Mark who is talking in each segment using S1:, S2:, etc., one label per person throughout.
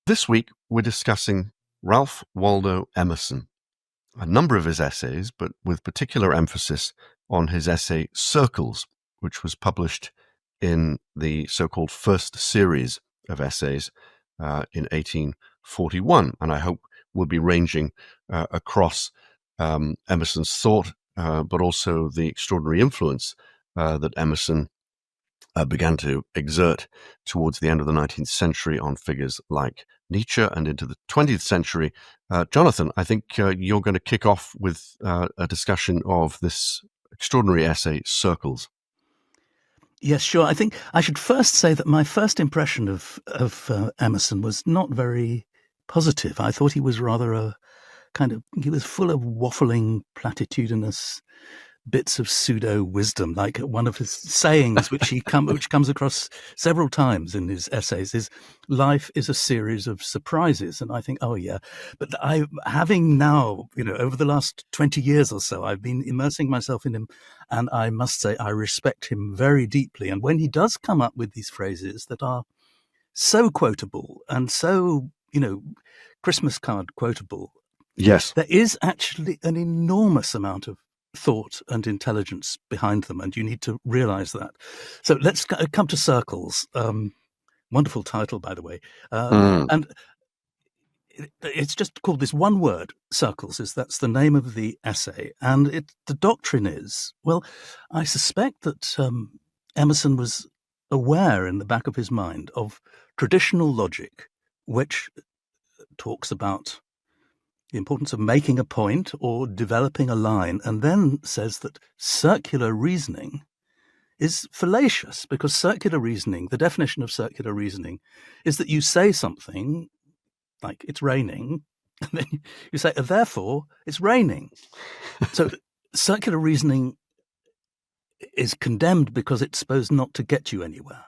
S1: This week, we're discussing Ralph Waldo Emerson, a number of his essays, but with particular emphasis on his essay Circles, which was published in the so-called first series of essays in 1841. And I hope we'll be ranging across Emerson's thought, but also the extraordinary influence that Emerson began to exert towards the end of the 19th century on figures like Nietzsche and into the 20th century. Jonathan, I think you're going to kick off with a discussion of this extraordinary essay, Circles.
S2: Yes, sure. I think I should first say that my first impression of Emerson was not very positive. I thought he was rather he was full of waffling, platitudinous bits of pseudo wisdom, like one of his sayings, which comes across several times in his essays, is "Life is a series of surprises." And I think, oh yeah, but having now, over the last 20 years or so, I've been immersing myself in him, and I must say I respect him very deeply. And when he does come up with these phrases that are so quotable and so, Christmas card quotable,
S1: yes,
S2: there is actually an enormous amount of thought and intelligence behind them, and you need to realize that. So let's come to Circles. Wonderful title, by the way. And it's just called this one word, Circles. That's the name of the essay. And the doctrine is, well, I suspect that Emerson was aware in the back of his mind of traditional logic, which talks about the importance of making a point or developing a line, and then says that circular reasoning is fallacious, because circular reasoning, the definition of circular reasoning, is that you say something like it's raining, and then you say, therefore, it's raining. So circular reasoning is condemned because it's supposed not to get you anywhere.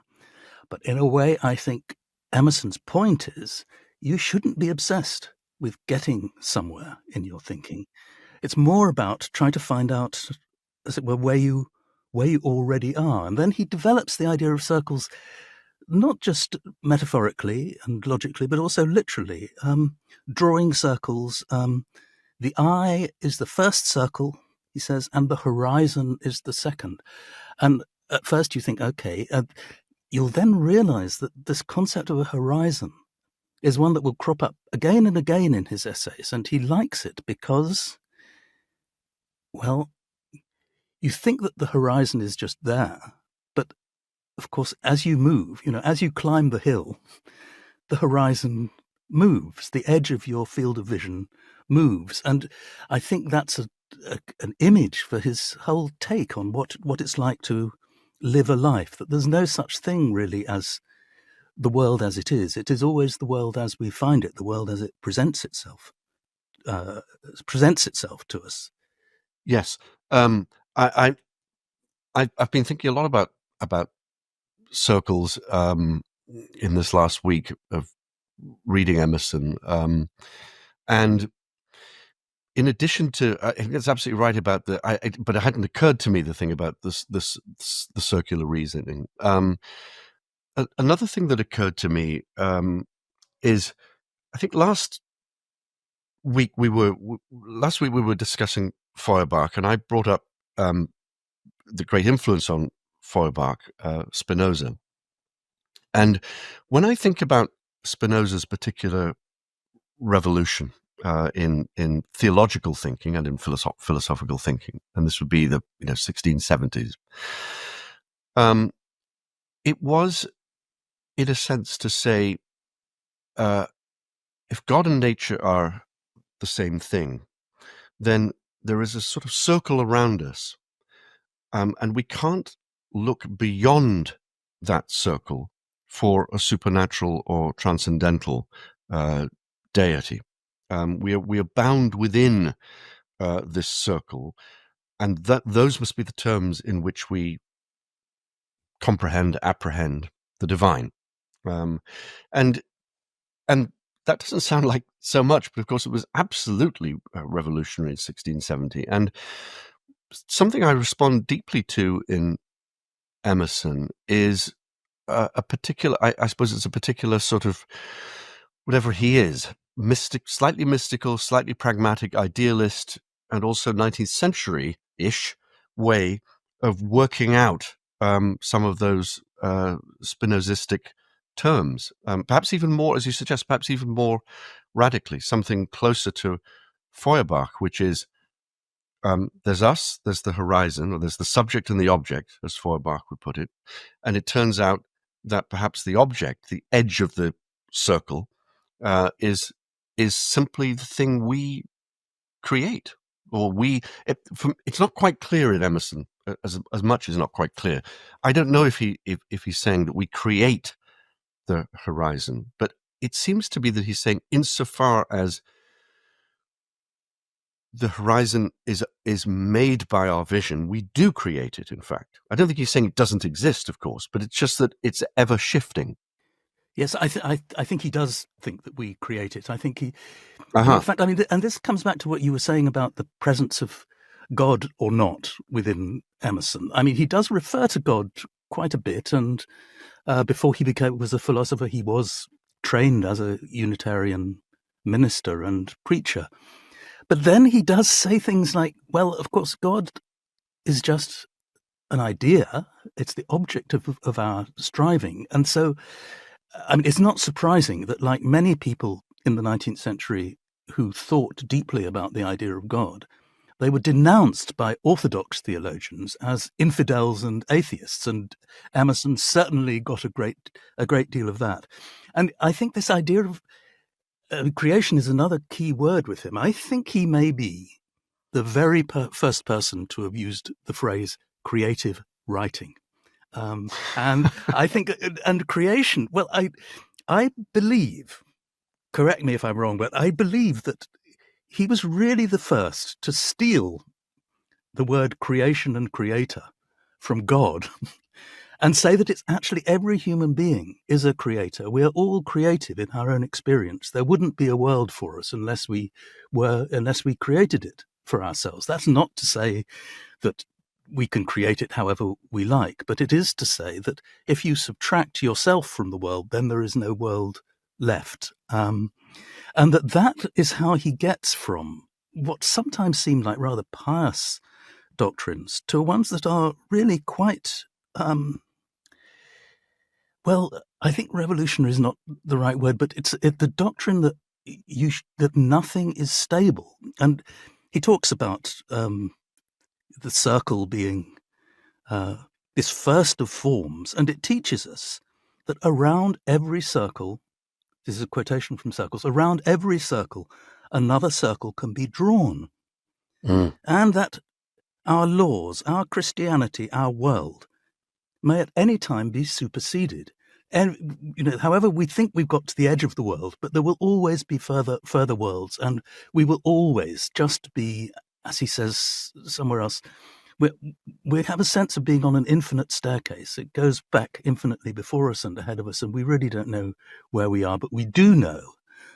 S2: But in a way, I think Emerson's point is you shouldn't be obsessed with getting somewhere in your thinking. It's more about trying to find out, as it were, where you already are. And then he develops the idea of circles, not just metaphorically and logically, but also literally, drawing circles. The eye is the first circle, he says, and the horizon is the second. And at first you think, okay, you'll then realize that this concept of a horizon is one that will crop up again and again in his essays. And he likes it because, well, you think that the horizon is just there. But of course, as you move, as you climb the hill, the horizon moves. The edge of your field of vision moves. And I think that's an image for his whole take on what it's like to live a life, that there's no such thing really as the world as it is. It is always the world as we find it, the world as it presents itself to us.
S1: yes. I've been thinking a lot about Circles in this last week of reading Emerson, and in addition to, I think that's absolutely right about but it hadn't occurred to me the thing about the circular reasoning. Another thing that occurred to me is, I think last week we were discussing Feuerbach, and I brought up the great influence on Feuerbach, Spinoza. And when I think about Spinoza's particular revolution in theological thinking and in philosophical thinking, and this would be the 1670s, it was, in a sense, to say, if God and nature are the same thing, then there is a sort of circle around us, and we can't look beyond that circle for a supernatural or transcendental deity. We are bound within this circle, and those must be the terms in which we apprehend the divine. And that doesn't sound like so much, but of course it was absolutely revolutionary in 1670. And something I respond deeply to in Emerson is a particular, I suppose it's a particular sort of whatever he is, slightly mystical, slightly pragmatic, idealist, and also 19th century-ish way of working out some of those Spinozistic terms. Perhaps even more, as you suggest, perhaps even more radically, something closer to Feuerbach, which is there's us, there's the horizon, or there's the subject and the object, as Feuerbach would put it. And it turns out that perhaps the object, the edge of the circle, is simply the thing we create, or it's not quite clear in Emerson. As much is not quite clear. I don't know if he's saying that we create the horizon, but it seems to be that he's saying insofar as the horizon is made by our vision, we do create it. In fact, I don't think he's saying it doesn't exist, of course, but it's just that it's ever shifting.
S2: Yes, I think he does think that we create it. I think he,
S1: Uh-huh.
S2: in fact, I mean, and this comes back to what you were saying about the presence of God or not within Emerson. I mean, he does refer to God quite a bit, and before he was a philosopher, he was trained as a Unitarian minister and preacher. But then he does say things like, well, of course, God is just an idea. It's the object of our striving. And so, I mean, it's not surprising that, like many people in the 19th century who thought deeply about the idea of God, they were denounced by orthodox theologians as infidels and atheists. And Emerson certainly got a great deal of that. And I think this idea of creation is another key word with him. I think he may be the very first person to have used the phrase creative writing. And I think, and creation, well, I believe, correct me if I'm wrong, but I believe that he was really the first to steal the word creation and creator from God and say that it's actually every human being is a creator. We are all creative in our own experience. There wouldn't be a world for us unless we created it for ourselves. That's not to say that we can create it however we like, but it is to say that if you subtract yourself from the world, then there is no world left. And that is how he gets from what sometimes seem like rather pious doctrines to ones that are really quite well, I think revolutionary is not the right word, but it's the doctrine that that nothing is stable. And he talks about the circle being this first of forms, and it teaches us that around every circle, this is a quotation from Circles, around every circle, another circle can be drawn, and that our laws, our Christianity, our world may at any time be superseded. And however, we think we've got to the edge of the world, but there will always be further worlds, and we will always just be, as he says somewhere else, we have a sense of being on an infinite staircase. It goes back infinitely before us and ahead of us, and we really don't know where we are, but we do know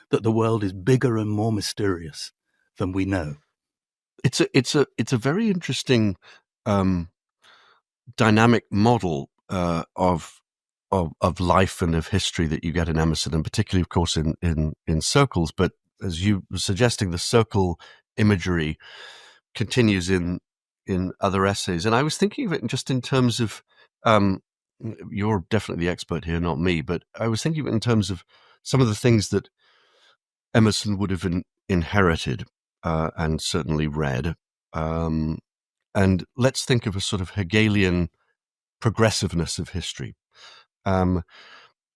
S2: that the world is bigger and more mysterious than we know.
S1: It's a very interesting dynamic model of life and of history that you get in Emerson, and particularly, of course, in Circles. But as you were suggesting, the circle imagery continues in other essays. And I was thinking of it just in terms of, you're definitely the expert here, not me, but I was thinking of it in terms of some of the things that Emerson would have inherited and certainly read. And let's think of a sort of Hegelian progressiveness of history.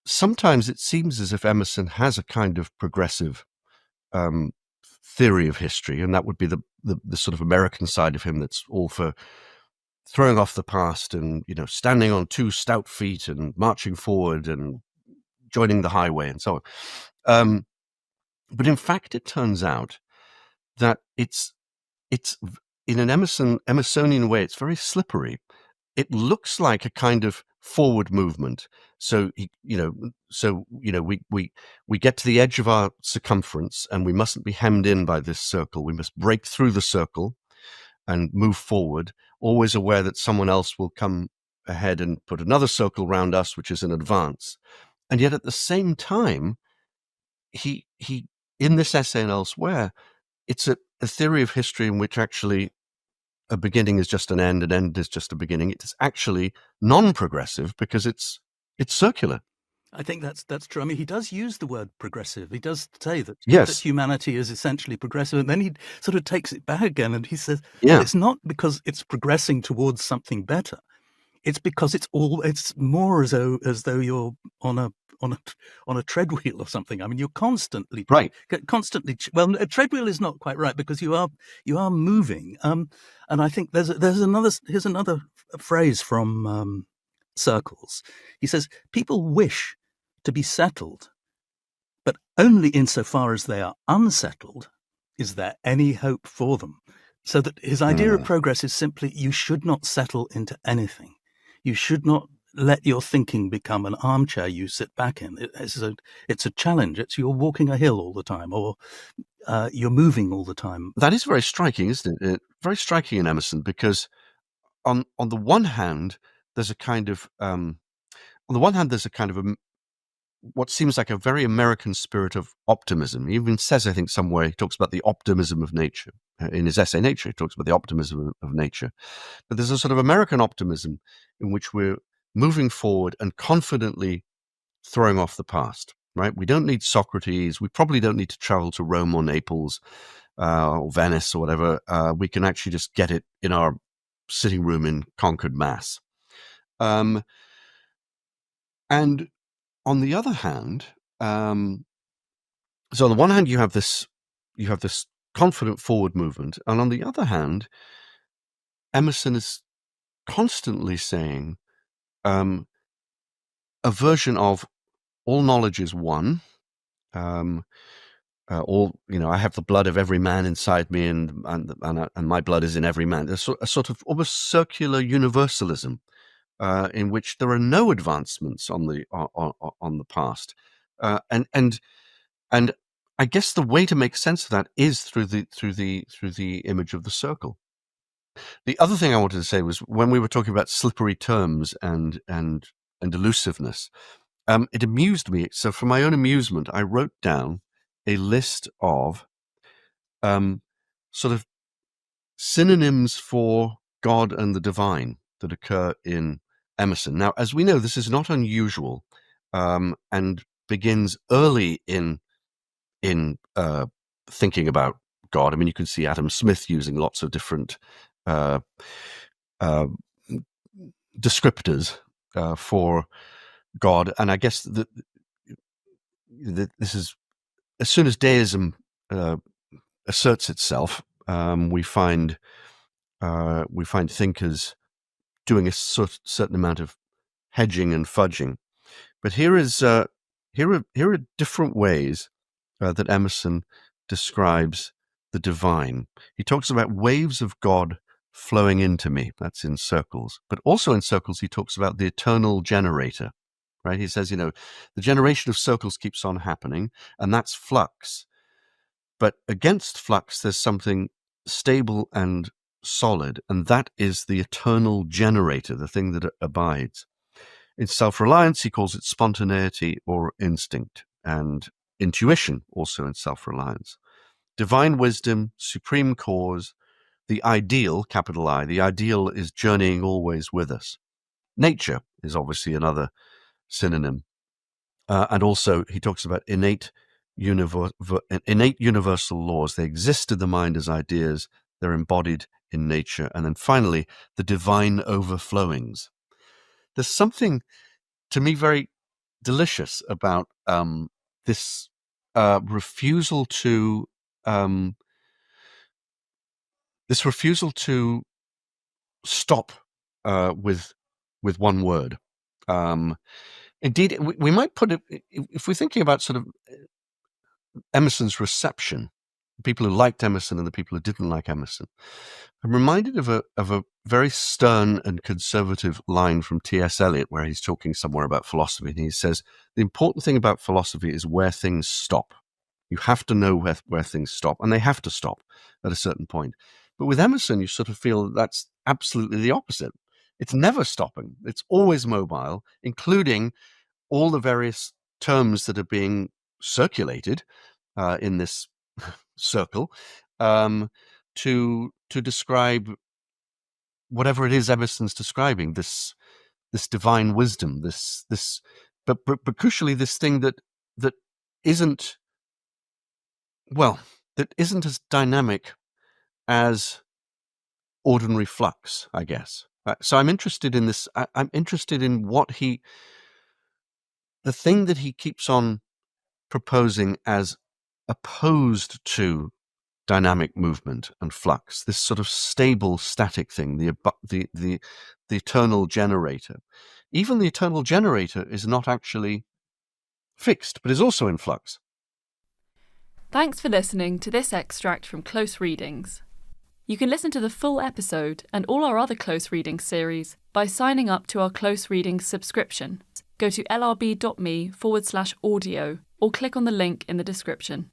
S1: Sometimes it seems as if Emerson has a kind of progressive theory of history, and that would be the sort of American side of him that's all for throwing off the past and, standing on two stout feet and marching forward and joining the highway and so on. But in fact, it turns out that it's in an Emersonian way, it's very slippery. It looks like a kind of forward movement. So, we get to the edge of our circumference and we mustn't be hemmed in by this circle. We must break through the circle and move forward, always aware that someone else will come ahead and put another circle around us, which is an advance. And yet at the same time, he in this essay and elsewhere, it's a theory of history in which actually a beginning is just an end is just a beginning. It's actually non-progressive because it's circular.
S2: I think that's true. I mean, he does use the word progressive. He does say that
S1: Yes.
S2: humanity is essentially progressive, and then he sort of takes it back again, and he says,
S1: Yeah.
S2: "Well, it's not because it's progressing towards something better. It's because it's more as though you're on a treadwheel or something. I mean, you're constantly
S1: Right.
S2: well, a treadwheel is not quite right because you are moving. And I think here's another phrase from Circles. He says people wish to be settled, but only insofar as they are unsettled is there any hope for them. So that his idea of progress is simply you should not settle into anything. You should not let your thinking become an armchair you sit back in. It's a challenge. It's you're walking a hill all the time, or you're moving all the time.
S1: That is very striking, isn't it? Very striking in Emerson, because on the one hand, there's a kind of what seems like a very American spirit of optimism. He even says, I think, somewhere, he talks about the optimism of nature. In his essay, Nature, he talks about the optimism of nature. But there's a sort of American optimism in which we're moving forward and confidently throwing off the past, right? We don't need Socrates. We probably don't need to travel to Rome or Naples or Venice or whatever. We can actually just get it in our sitting room in Concord, Mass. And on the other hand, so on the one hand, you have this confident forward movement, and on the other hand, Emerson is constantly saying a version of all knowledge is one. I have the blood of every man inside me, and my blood is in every man. There's a sort of almost circular universalism in which there are no advancements on the past, and I guess the way to make sense of that is through the image of the circle. The other thing I wanted to say was when we were talking about slippery terms and elusiveness, it amused me. So for my own amusement, I wrote down a list of sort of synonyms for God and the divine that occur in Emerson. Now, as we know, this is not unusual and begins early in thinking about God. I mean, you can see Adam Smith using lots of different descriptors for God, and I guess that this is as soon as deism asserts itself, we find thinkers doing a certain amount of hedging and fudging. But here are different ways that Emerson describes the divine. He talks about waves of God flowing into me. That's in Circles. But also in Circles, he talks about the eternal generator, right? He says, the generation of circles keeps on happening, and that's flux. But against flux, there's something stable and solid, and that is the eternal generator, the thing that abides. In Self-Reliance, he calls it spontaneity or instinct, and intuition also in Self-Reliance. Divine wisdom, supreme cause, the ideal, capital I, the ideal is journeying always with us. Nature is obviously another synonym. And also he talks about innate universal laws. They exist in the mind as ideas. They're embodied in nature. And then finally, the divine overflowings. There's something, to me, very delicious about this refusal to stop with one word. Indeed, we might put it, if we're thinking about sort of Emerson's reception, the people who liked Emerson and the people who didn't like Emerson. I'm reminded of a very stern and conservative line from T.S. Eliot, where he's talking somewhere about philosophy, and he says, the important thing about philosophy is where things stop. You have to know where things stop, and they have to stop at a certain point. But with Emerson, you sort of feel that's absolutely the opposite. It's never stopping. It's always mobile, including all the various terms that are being circulated in this circle to describe whatever it is Emerson's describing, this divine wisdom, but crucially this thing that isn't that isn't as dynamic as ordinary flux, I guess. So I'm interested in this. I'm interested in the thing that he keeps on proposing as opposed to dynamic movement and flux, this sort of stable, static thing, the eternal generator. Even the eternal generator is not actually fixed, but is also in flux.
S3: Thanks for listening to this extract from Close Readings. You can listen to the full episode and all our other Close Readings series by signing up to our Close Readings subscription. Go to lrb.me/audio or click on the link in the description.